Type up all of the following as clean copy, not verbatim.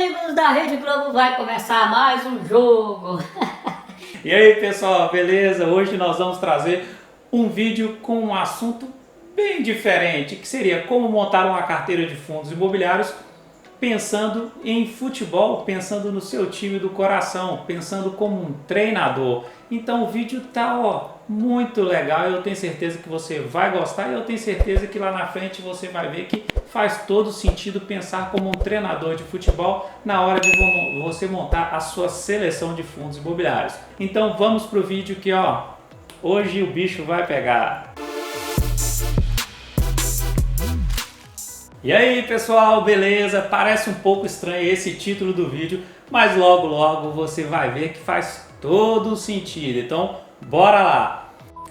amigos da Rede Globo, vai começar mais um jogo. E aí pessoal, beleza? Hoje nós vamos trazer um vídeo com um assunto bem diferente, que seria como montar uma carteira de fundos imobiliários pensando em futebol, pensando no seu time do coração, pensando como um treinador. Então o vídeo tá muito legal, eu tenho certeza que você vai gostar e eu tenho certeza que lá na frente você vai ver que faz todo sentido pensar como um treinador de futebol na hora de você montar a sua seleção de fundos imobiliários. Então vamos pro vídeo que hoje o bicho vai pegar. E aí pessoal, beleza? Parece um pouco estranho esse título do vídeo, mas logo logo você vai ver que faz todo sentido. Então bora lá!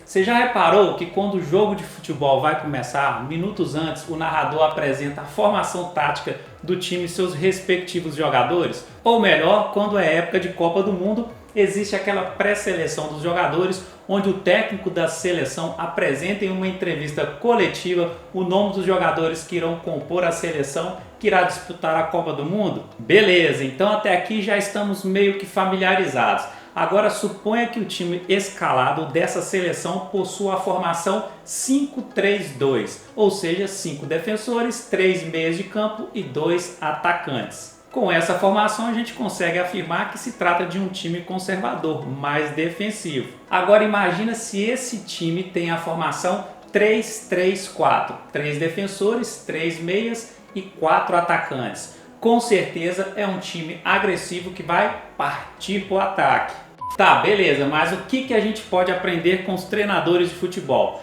Você já reparou que quando o jogo de futebol vai começar, minutos antes o narrador apresenta a formação tática do time e seus respectivos jogadores? Ou melhor, quando é época de Copa do Mundo, existe aquela pré-seleção dos jogadores, onde o técnico da seleção apresenta em uma entrevista coletiva o nome dos jogadores que irão compor a seleção que irá disputar a Copa do Mundo? Beleza, então até aqui já estamos meio que familiarizados. Agora suponha que o time escalado dessa seleção possua a formação 5-3-2, ou seja, 5 defensores, 3 meias de campo e 2 atacantes. Com essa formação a gente consegue afirmar que se trata de um time conservador, mais defensivo. Agora imagina se esse time tem a formação 3-3-4, 3 defensores, 3 meias e 4 atacantes. Com certeza é um time agressivo que vai partir para o ataque. Tá, beleza, mas o que a gente pode aprender com os treinadores de futebol?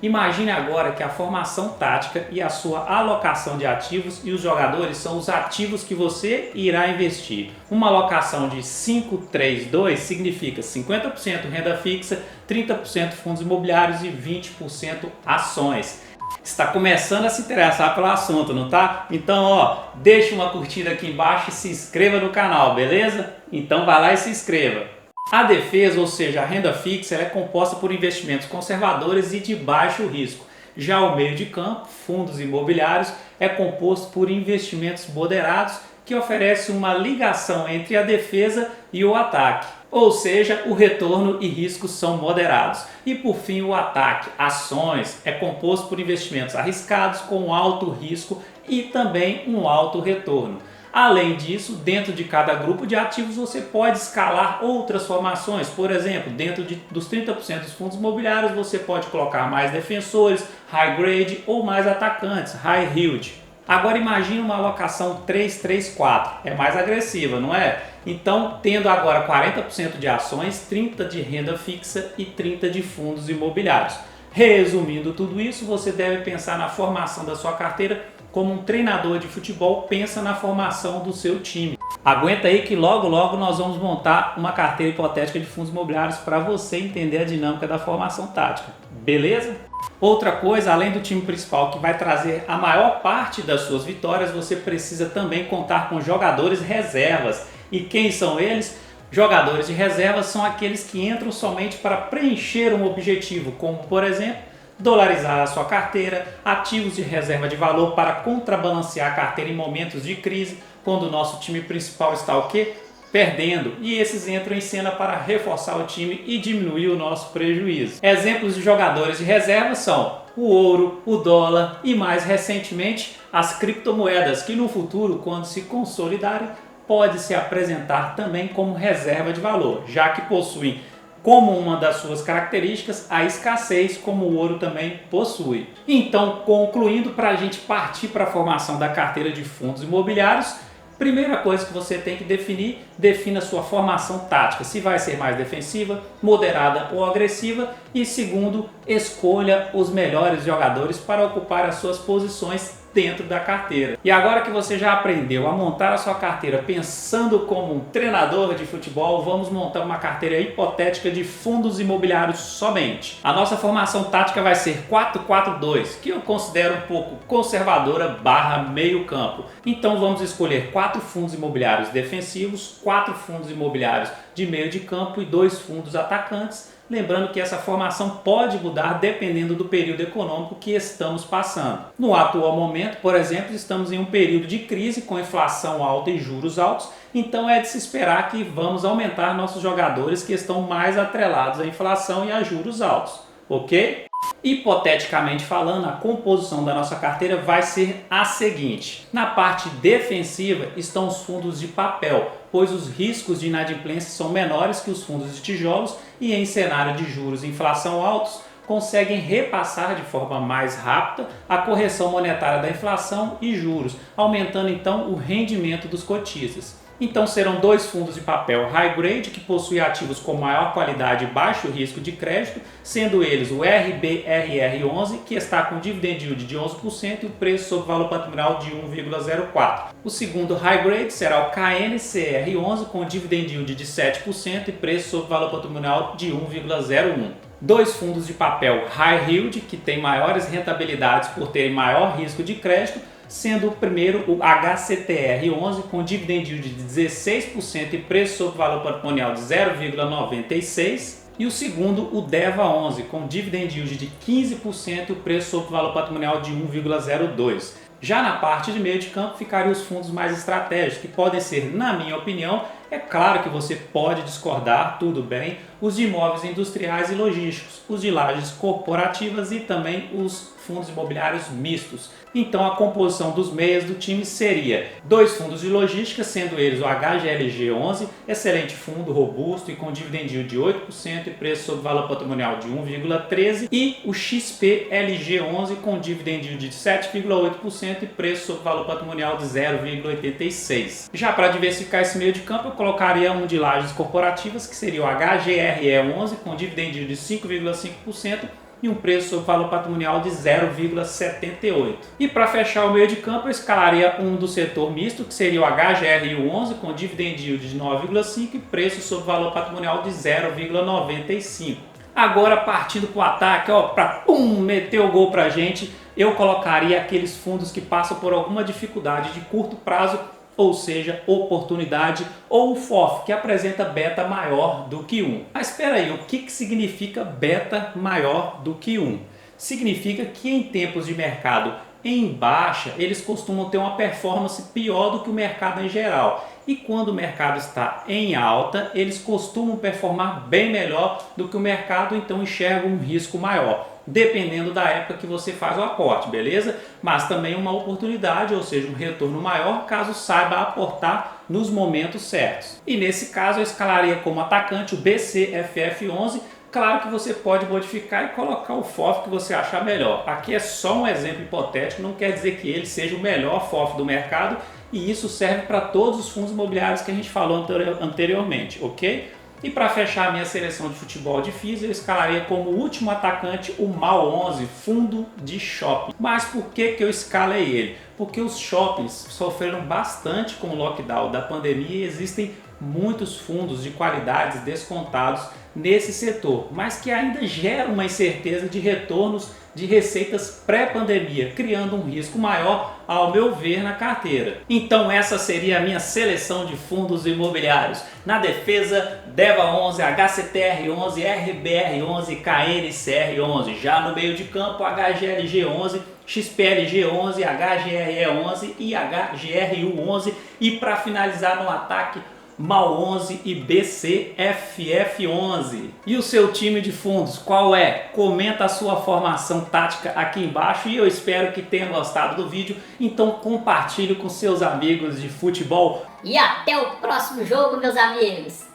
Imagine agora que a formação tática e a sua alocação de ativos e os jogadores são os ativos que você irá investir. Uma alocação de 5-3-2 significa 50% renda fixa, 30% fundos imobiliários e 20% ações. Está começando a se interessar pelo assunto, não tá? Então, deixa uma curtida aqui embaixo e se inscreva no canal, beleza? Então vai lá e se inscreva. A defesa, ou seja, a renda fixa, ela é composta por investimentos conservadores e de baixo risco. Já o meio de campo, fundos imobiliários, é composto por investimentos moderados que oferece uma ligação entre a defesa e o ataque. Ou seja, o retorno e riscos são moderados. E por fim, o ataque, ações, é composto por investimentos arriscados com alto risco e também um alto retorno. Além disso, dentro de cada grupo de ativos você pode escalar outras formações. Por exemplo, dentro dos 30% dos fundos imobiliários você pode colocar mais defensores, high grade ou mais atacantes, high yield. Agora imagine uma alocação 3-3-4, é mais agressiva, não é? Então, tendo agora 40% de ações, 30% de renda fixa e 30% de fundos imobiliários. Resumindo tudo isso, você deve pensar na formação da sua carteira como um treinador de futebol pensa na formação do seu time. Aguenta aí que logo logo nós vamos montar uma carteira hipotética de fundos imobiliários para você entender a dinâmica da formação tática, beleza? Outra coisa, além do time principal que vai trazer a maior parte das suas vitórias, você precisa também contar com jogadores reservas. E quem são eles? Jogadores de reserva são aqueles que entram somente para preencher um objetivo, como por exemplo, dolarizar a sua carteira, ativos de reserva de valor para contrabalancear a carteira em momentos de crise, quando o nosso time principal está o quê? Perdendo, e esses entram em cena para reforçar o time e diminuir o nosso prejuízo. Exemplos de jogadores de reserva são o ouro, o dólar e mais recentemente as criptomoedas, que no futuro, quando se consolidarem, pode se apresentar também como reserva de valor, já que possuem como uma das suas características a escassez, como o ouro também possui. Então, concluindo, para a gente partir para a formação da carteira de fundos imobiliários, primeira coisa que você tem que definir, defina a sua formação tática, se vai ser mais defensiva, moderada ou agressiva, e segundo, escolha os melhores jogadores para ocupar as suas posições dentro da carteira. E agora que você já aprendeu a montar a sua carteira pensando como um treinador de futebol, vamos montar uma carteira hipotética de fundos imobiliários somente. A nossa formação tática vai ser 4-4-2, que eu considero um pouco conservadora barra meio campo. Então vamos escolher 4 fundos imobiliários defensivos, 4 fundos imobiliários de meio de campo e 2 fundos atacantes, Lembrando que essa formação pode mudar dependendo do período econômico que estamos passando. No atual momento, por exemplo, estamos em um período de crise com inflação alta e juros altos, então é de se esperar que vamos aumentar nossos jogadores que estão mais atrelados à inflação e a juros altos, ok? Hipoteticamente falando, a composição da nossa carteira vai ser a seguinte. Na parte defensiva estão os fundos de papel, pois os riscos de inadimplência são menores que os fundos de tijolos e em cenário de juros e inflação altos, conseguem repassar de forma mais rápida a correção monetária da inflação e juros, aumentando então o rendimento dos cotistas. Então serão dois fundos de papel high grade que possuem ativos com maior qualidade e baixo risco de crédito, sendo eles o RBRR11, que está com dividend yield de 11% e o preço sobre valor patrimonial de 1,04. O segundo high grade será o KNCR11 com dividend yield de 7% e preço sobre valor patrimonial de 1,01. Dois fundos de papel high yield que têm maiores rentabilidades por terem maior risco de crédito, sendo o primeiro o HCTR11 com dividend yield de 16% e preço sobre valor patrimonial de 0,96 e o segundo o DEVA11 com dividend yield de 15% e o preço sobre valor patrimonial de 1,02. Já na parte de meio de campo ficariam os fundos mais estratégicos, que podem ser, na minha opinião, é claro que você pode discordar, tudo bem, os de imóveis industriais e logísticos, os de lajes corporativas e também os fundos imobiliários mistos. Então a composição dos meias do time seria dois fundos de logística, sendo eles o HGLG11, excelente fundo, robusto e com dividend yield de 8% e preço sobre valor patrimonial de 1,13, e o XPLG11 com dividend yield de 7,8% e preço sobre valor patrimonial de 0,86. Já para diversificar esse meio de campo, eu colocaria um de lajes corporativas, que seria o HGRE11 com dividend yield de 5,5% e um preço sobre valor patrimonial de 0,78. E para fechar o meio de campo, eu escalaria um do setor misto, que seria o HGRU11 com dividend yield de 9,5 e preço sobre valor patrimonial de 0,95. Agora, partindo para o ataque, para meter o gol para a gente, eu colocaria aqueles fundos que passam por alguma dificuldade de curto prazo, ou seja, oportunidade, ou o FOF, que apresenta beta maior do que 1. Mas espera aí, o que significa beta maior do que 1? Significa que em tempos de mercado em baixa, eles costumam ter uma performance pior do que o mercado em geral. E quando o mercado está em alta, eles costumam performar bem melhor do que o mercado, então enxergam um risco maior, dependendo da época que você faz o aporte, beleza? Mas também uma oportunidade, ou seja, um retorno maior, caso saiba aportar nos momentos certos. E nesse caso eu escalaria como atacante o BCFF11. Claro que você pode modificar e colocar o FOF que você achar melhor. Aqui é só um exemplo hipotético, não quer dizer que ele seja o melhor FOF do mercado, e isso serve para todos os fundos imobiliários que a gente falou anteriormente, ok? E para fechar a minha seleção de futebol de FIIs, eu escalaria como último atacante o MAL11, fundo de shopping. Mas por que eu escalei ele? Porque os shoppings sofreram bastante com o lockdown da pandemia e existem muitos fundos de qualidades descontados nesse setor, mas que ainda geram uma incerteza de retornos de receitas pré-pandemia, criando um risco maior, ao meu ver, na carteira. Então essa seria a minha seleção de fundos imobiliários. Na defesa, DEVA11, HCTR11, RBR11 e KNCR11. Já no meio de campo, HGLG11, XPLG11, HGRE11 e HGRU11. E para finalizar no ataque, MAL11 e BCFF11. E o seu time de fundos, qual é? Comenta a sua formação tática aqui embaixo e eu espero que tenha gostado do vídeo. Então compartilhe com seus amigos de futebol. E até o próximo jogo, meus amigos!